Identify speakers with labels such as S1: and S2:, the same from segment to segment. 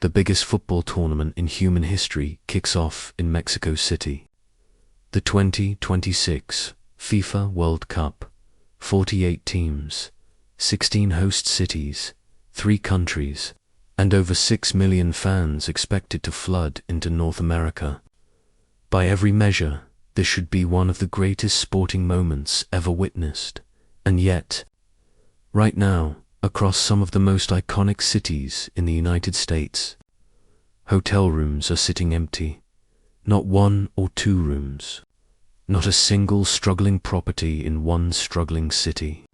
S1: the biggest football tournament in human history kicks off in Mexico City. The 2026 FIFA World Cup, 48 teams, 16 host cities, 3 countries, and over 6 million fans expected to flood into North America. By every measure, this should be one of the greatest sporting moments ever witnessed. And yet, right now, across some of the most iconic cities in the United States, hotel rooms are sitting empty. Not 1 or 2 rooms. Not a single struggling property in one struggling city.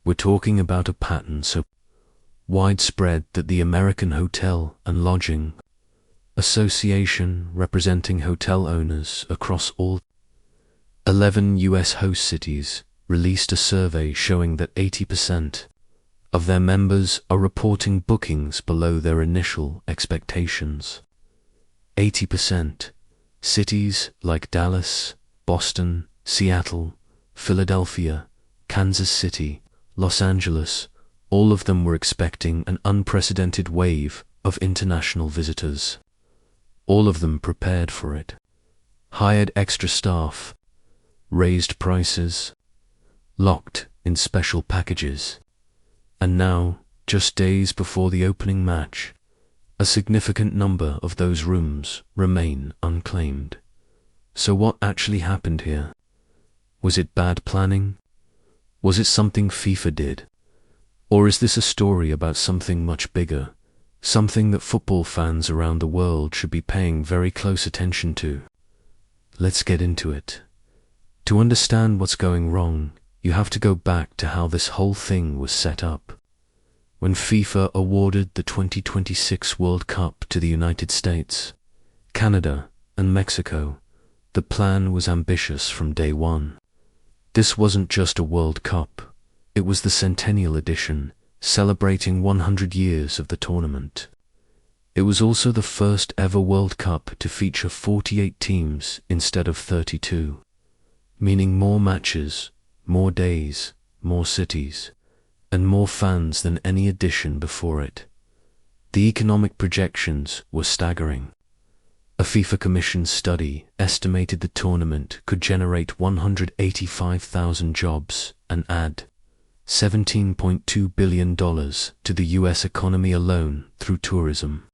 S1: We're talking about a pattern so widespread that the American Hotel and Lodging Association, representing hotel owners across all 11 U.S. host cities, released a survey showing that 80% of their members are reporting bookings below their initial expectations. 80%. Cities like Dallas, Boston, Seattle, Philadelphia, Kansas City, Los Angeles, all of them were expecting an unprecedented wave of international visitors. All of them prepared for it. Hired extra staff, raised prices, locked in special packages. And now, just days before the opening match, a significant number of those rooms remain unclaimed. So what actually happened here? Was it bad planning? Was it something FIFA did? Or is this a story about something much bigger, something that football fans around the world should be paying very close attention to? Let's get into it. To understand what's going wrong, you have to go back to how this whole thing was set up. When FIFA awarded the 2026 World Cup to the United States, Canada, and Mexico, the plan was ambitious from day one. This wasn't just a World Cup, it was the Centennial Edition, celebrating 100 years of the tournament. It was also the first ever World Cup to feature 48 teams instead of 32, meaning more matches, more days, more cities, and more fans than any edition before it. The economic projections were staggering. A FIFA Commission study estimated the tournament could generate 185,000 jobs and add $17.2 billion to the U.S. economy alone through tourism,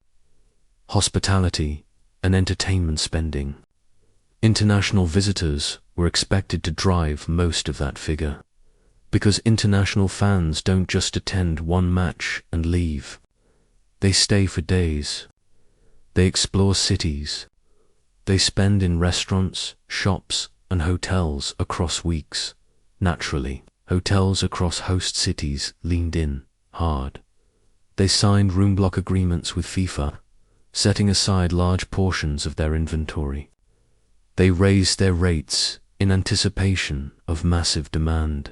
S1: hospitality, and entertainment spending. International visitors were expected to drive most of that figure, because international fans don't just attend one match and leave. They stay for days. They explore cities. They spend in restaurants, shops, and hotels across weeks. Naturally, hotels across host cities leaned in hard. They signed room block agreements with FIFA, setting aside large portions of their inventory. They raised their rates in anticipation of massive demand.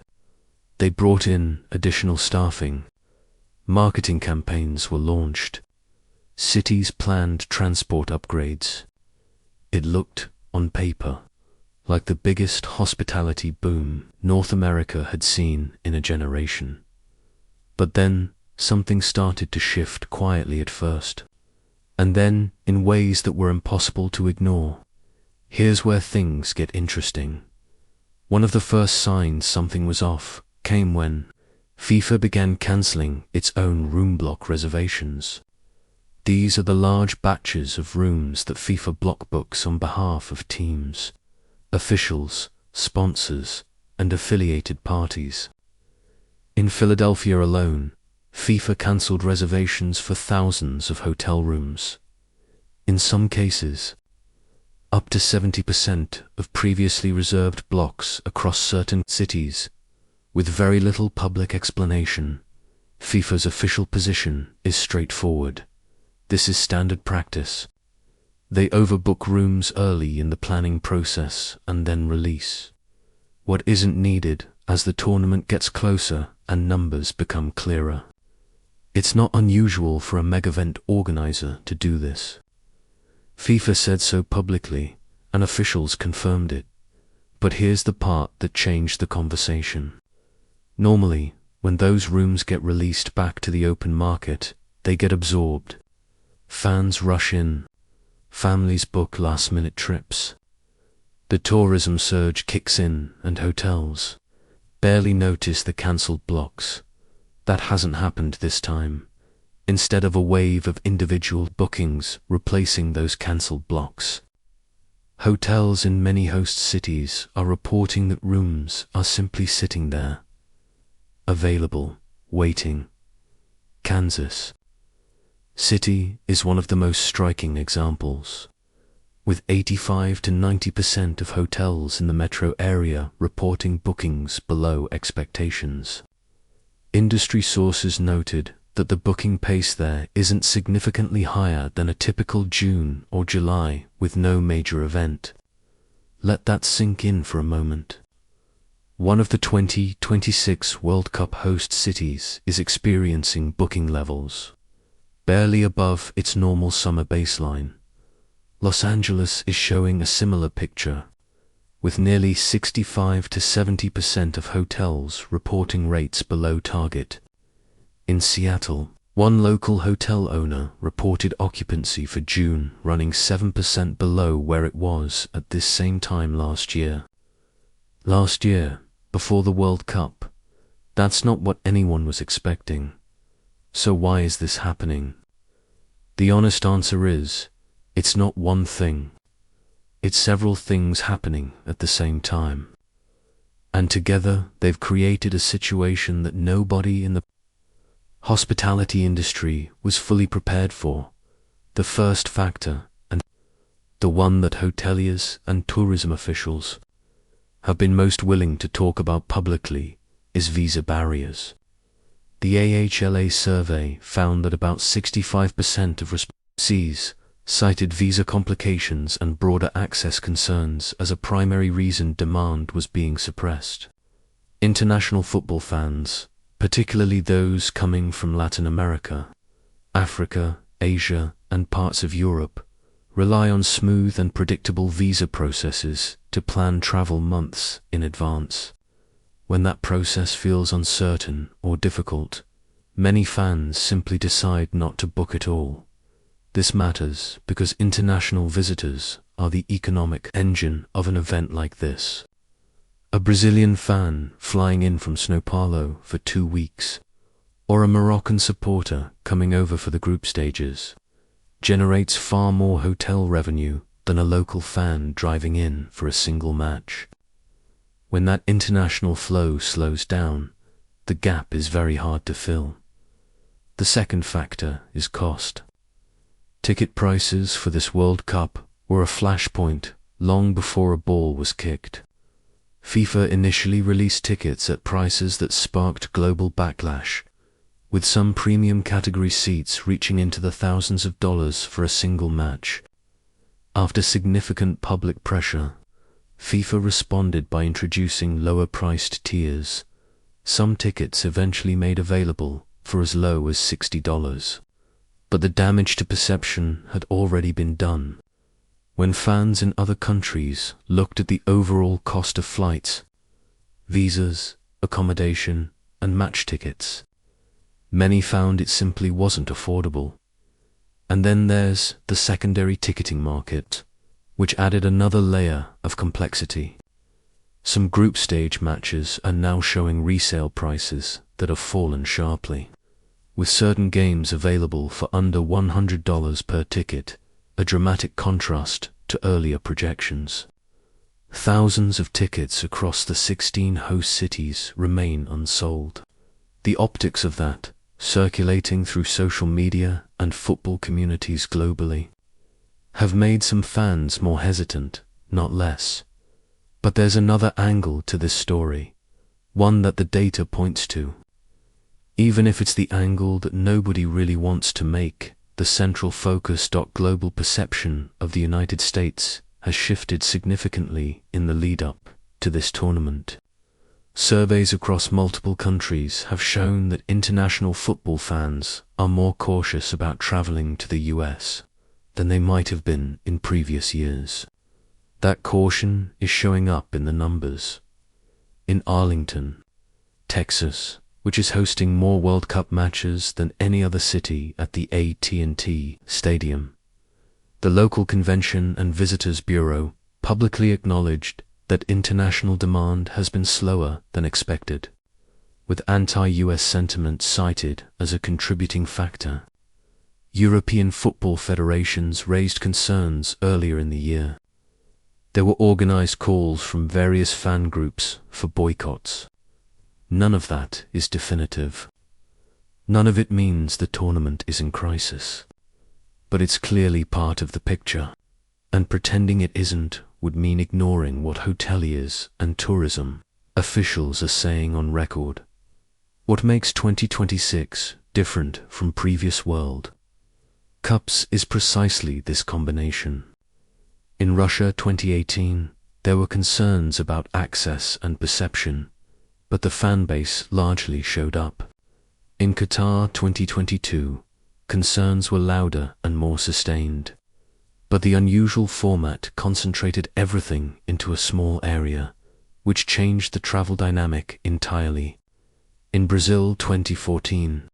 S1: They brought in additional staffing. Marketing campaigns were launched. Cities planned transport upgrades. It looked, on paper, like the biggest hospitality boom North America had seen in a generation. But then, something started to shift quietly at first, and then in ways that were impossible to ignore. Here's where things get interesting. One of the first signs something was off came when FIFA began cancelling its own room block reservations. These are the large batches of rooms that FIFA block books on behalf of teams, officials, sponsors, and affiliated parties. In Philadelphia alone, FIFA cancelled reservations for thousands of hotel rooms. In some cases, up to 70% of previously reserved blocks across certain cities. With very little public explanation, FIFA's official position is straightforward. This is standard practice. They overbook rooms early in the planning process and then release what isn't needed as the tournament gets closer and numbers become clearer. It's not unusual for a mega-event organizer to do this. FIFA said so publicly, and officials confirmed it. But here's the part that changed the conversation. Normally, when those rooms get released back to the open market, they get absorbed. Fans rush in. Families book last-minute trips. The tourism surge kicks in and hotels barely notice the cancelled blocks. That hasn't happened this time. Instead of a wave of individual bookings replacing those cancelled blocks, hotels in many host cities are reporting that rooms are simply sitting there, available, waiting. Kansas City is one of the most striking examples, with 85 to 90% of hotels in the metro area reporting bookings below expectations. Industry sources noted that the booking pace there isn't significantly higher than a typical June or July with no major event. Let that sink in for a moment. One of the 2026 World Cup host cities is experiencing booking levels barely above its normal summer baseline. Los Angeles is showing a similar picture, with nearly 65 to 70% of hotels reporting rates below target. In Seattle, one local hotel owner reported occupancy for June running 7% below where it was at this same time last year. Last year, before the World Cup, that's not what anyone was expecting. So why is this happening? The honest answer is, it's not one thing. It's several things happening at the same time. And together they've created a situation that nobody in the hospitality industry was fully prepared for. The first factor, and the one that hoteliers and tourism officials have been most willing to talk about publicly, is visa barriers. The AHLA survey found that about 65% of responsees cited visa complications and broader access concerns as a primary reason demand was being suppressed. International football fans, particularly those coming from Latin America, Africa, Asia, and parts of Europe, rely on smooth and predictable visa processes to plan travel months in advance. When that process feels uncertain or difficult, many fans simply decide not to book at all. This matters because international visitors are the economic engine of an event like this. A Brazilian fan flying in from São Paulo for 2 weeks, or a Moroccan supporter coming over for the group stages, generates far more hotel revenue than a local fan driving in for a single match. When that international flow slows down, the gap is very hard to fill. The second factor is cost. Ticket prices for this World Cup were a flashpoint long before a ball was kicked. FIFA initially released tickets at prices that sparked global backlash, with some premium category seats reaching into the thousands of dollars for a single match. After significant public pressure, FIFA responded by introducing lower-priced tiers. Some tickets eventually made available for as low as $60. But the damage to perception had already been done. When fans in other countries looked at the overall cost of flights, visas, accommodation, and match tickets, many found it simply wasn't affordable. And then there's the secondary ticketing market, which added another layer of complexity. Some group stage matches are now showing resale prices that have fallen sharply, with certain games available for under $100 per ticket, a dramatic contrast to earlier projections. Thousands of tickets across the 16 host cities remain unsold. The optics of that, circulating through social media and football communities globally, have made some fans more hesitant, not less. But there's another angle to this story, one that the data points to. Even if it's the angle that nobody really wants to make, the central focus. Global perception of the United States has shifted significantly in the lead-up to this tournament. Surveys across multiple countries have shown that international football fans are more cautious about traveling to the US than they might have been in previous years. That caution is showing up in the numbers. In Arlington, Texas, which is hosting more World Cup matches than any other city at the AT&T Stadium. The local Convention and Visitors Bureau publicly acknowledged that international demand has been slower than expected, with anti-US sentiment cited as a contributing factor. European football federations raised concerns earlier in the year. There were organized calls from various fan groups for boycotts. None of that is definitive. None of it means the tournament is in crisis. But it's clearly part of the picture, and pretending it isn't would mean ignoring what hoteliers and tourism officials are saying on record. What makes 2026 different from previous World Cups is precisely this combination. In Russia 2018, there were concerns about access and perception, but the fan base largely showed up. In Qatar 2022, concerns were louder and more sustained, but the unusual format concentrated everything into a small area, which changed the travel dynamic entirely. In Brazil 2014,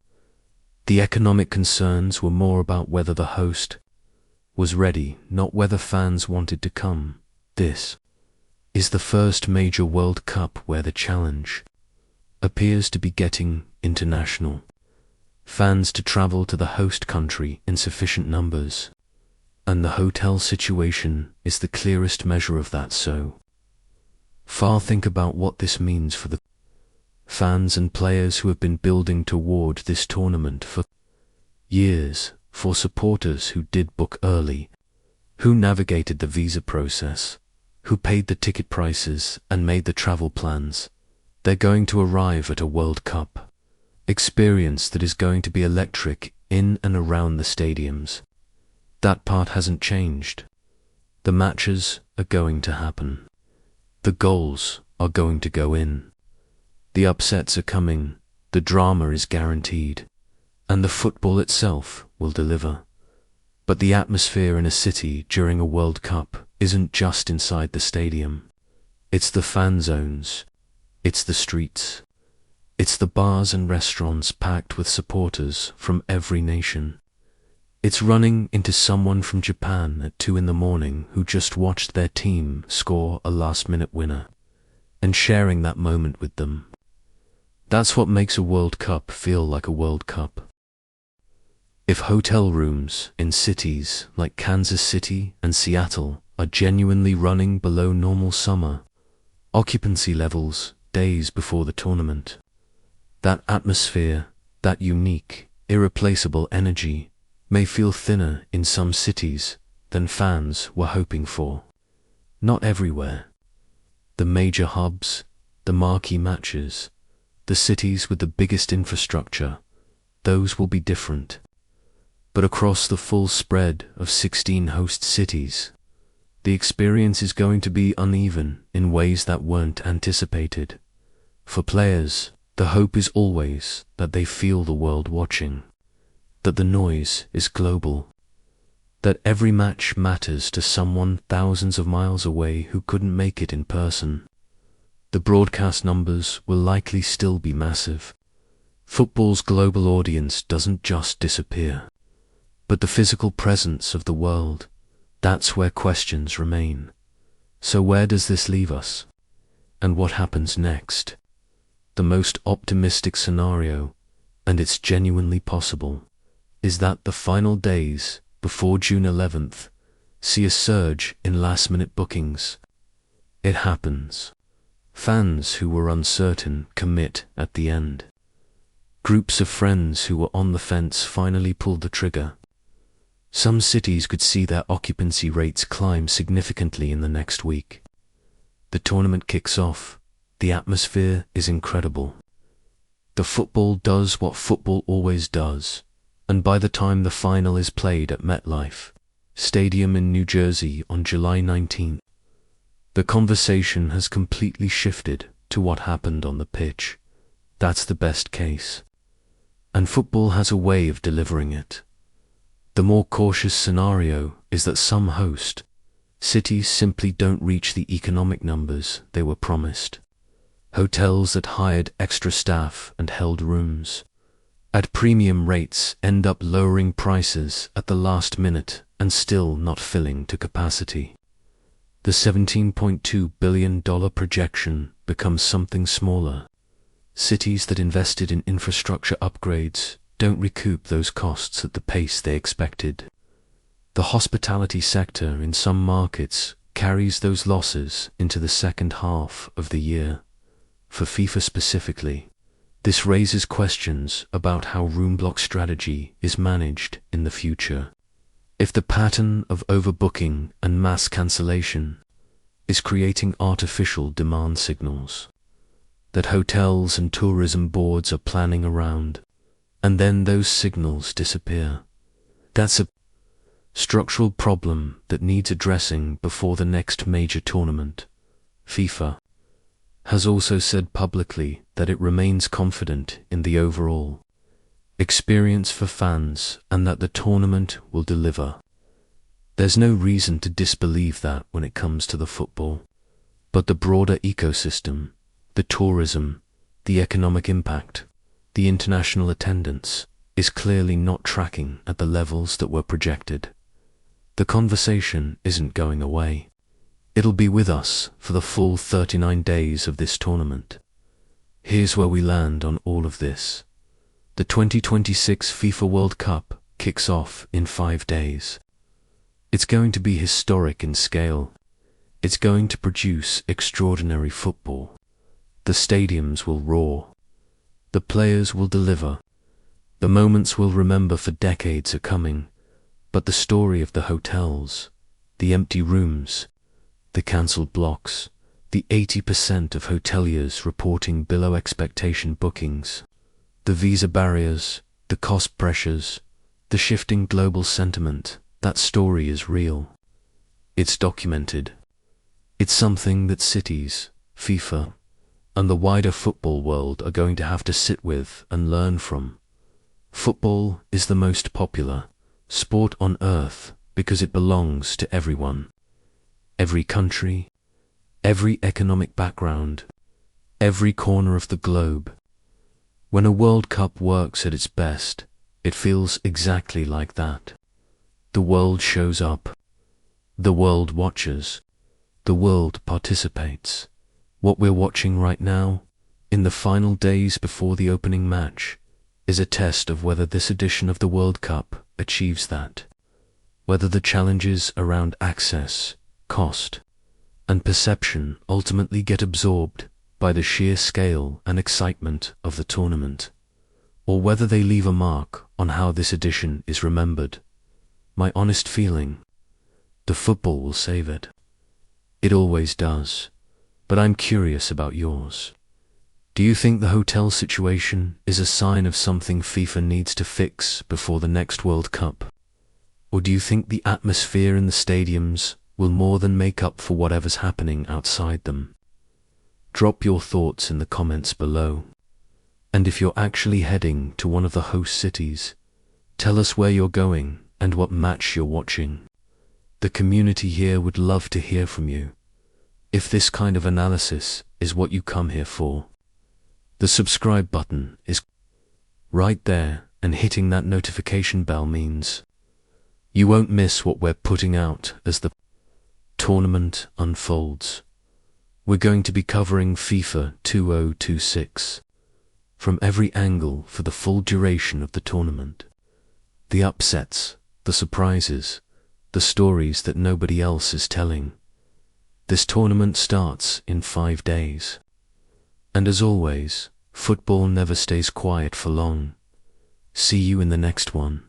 S1: the economic concerns were more about whether the host was ready, not whether fans wanted to come. This is the first major World Cup where the challenge appears to be getting international fans to travel to the host country in sufficient numbers, and the hotel situation is the clearest measure of that. So far, think about what this means for the fans and players who have been building toward this tournament for years, for supporters who did book early, who navigated the visa process, who paid the ticket prices and made the travel plans. They're going to arrive at a World Cup experience that is going to be electric in and around the stadiums. That part hasn't changed. The matches are going to happen. The goals are going to go in. The upsets are coming. The drama is guaranteed. And the football itself will deliver. But the atmosphere in a city during a World Cup isn't just inside the stadium. It's the fan zones. It's the streets. It's the bars and restaurants packed with supporters from every nation. It's running into someone from Japan at 2 a.m. who just watched their team score a last-minute winner, and sharing that moment with them. That's what makes a World Cup feel like a World Cup. If hotel rooms in cities like Kansas City and Seattle are genuinely running below normal summer occupancy levels days before the tournament, that atmosphere, that unique, irreplaceable energy may feel thinner in some cities than fans were hoping for. Not everywhere. The major hubs, the marquee matches, the cities with the biggest infrastructure, those will be different. But across the full spread of 16 host cities, the experience is going to be uneven in ways that weren't anticipated. For players, the hope is always that they feel the world watching, that the noise is global, that every match matters to someone thousands of miles away who couldn't make it in person. The broadcast numbers will likely still be massive. Football's global audience doesn't just disappear, but the physical presence of the world, that's where questions remain. So where does this leave us? And what happens next? The most optimistic scenario, and it's genuinely possible, is that the final days before June 11th see a surge in last-minute bookings. It happens. Fans who were uncertain commit at the end. Groups of friends who were on the fence finally pulled the trigger. Some cities could see their occupancy rates climb significantly in the next week. The tournament kicks off. The atmosphere is incredible. The football does what football always does, and by the time the final is played at MetLife Stadium in New Jersey on July 19th, the conversation has completely shifted to what happened on the pitch. That's the best case. And football has a way of delivering it. The more cautious scenario is that some host cities simply don't reach the economic numbers they were promised. Hotels that hired extra staff and held rooms at premium rates end up lowering prices at the last minute and still not filling to capacity. The $17.2 billion projection becomes something smaller. Cities that invested in infrastructure upgrades don't recoup those costs at the pace they expected. The hospitality sector in some markets carries those losses into the second half of the year. For FIFA specifically, this raises questions about how room block strategy is managed in the future. If the pattern of overbooking and mass cancellation is creating artificial demand signals that hotels and tourism boards are planning around, and then those signals disappear, that's a structural problem that needs addressing before the next major tournament. FIFA has also said publicly that it remains confident in the overall experience for fans and that the tournament will deliver. There's no reason to disbelieve that when it comes to the football, but the broader ecosystem, the tourism, the economic impact, the international attendance is clearly not tracking at the levels that were projected. The conversation isn't going away. It'll be with us for the full 39 days of this tournament. Here's where we land on all of this. The 2026 FIFA World Cup kicks off in 5 days. It's going to be historic in scale. It's going to produce extraordinary football. The stadiums will roar. The players will deliver. The moments we'll remember for decades are coming. But the story of the hotels, the empty rooms, the cancelled blocks, the 80% of hoteliers reporting below expectation bookings, the visa barriers, the cost pressures, the shifting global sentiment, that story is real. It's documented. It's something that cities, FIFA, and the wider football world are going to have to sit with and learn from. Football is the most popular sport on earth because it belongs to everyone. Every country, every economic background, every corner of the globe. When a World Cup works at its best, it feels exactly like that. The world shows up. The world watches. The world participates. What we're watching right now, in the final days before the opening match, is a test of whether this edition of the World Cup achieves that. Whether the challenges around access, cost, and perception ultimately get absorbed by the sheer scale and excitement of the tournament, or whether they leave a mark on how this edition is remembered. My honest feeling, the football will save it. It always does, but I'm curious about yours. Do you think the hotel situation is a sign of something FIFA needs to fix before the next World Cup? Or do you think the atmosphere in the stadiums will more than make up for whatever's happening outside them? Drop your thoughts in the comments below. And if you're actually heading to one of the host cities, tell us where you're going and what match you're watching. The community here would love to hear from you. If this kind of analysis is what you come here for, the subscribe button is right there, and hitting that notification bell means you won't miss what we're putting out as the tournament unfolds. We're going to be covering FIFA 2026 from every angle for the full duration of the tournament. The upsets, the surprises, the stories that nobody else is telling. This tournament starts in 5 days. And as always, football never stays quiet for long. See you in the next one.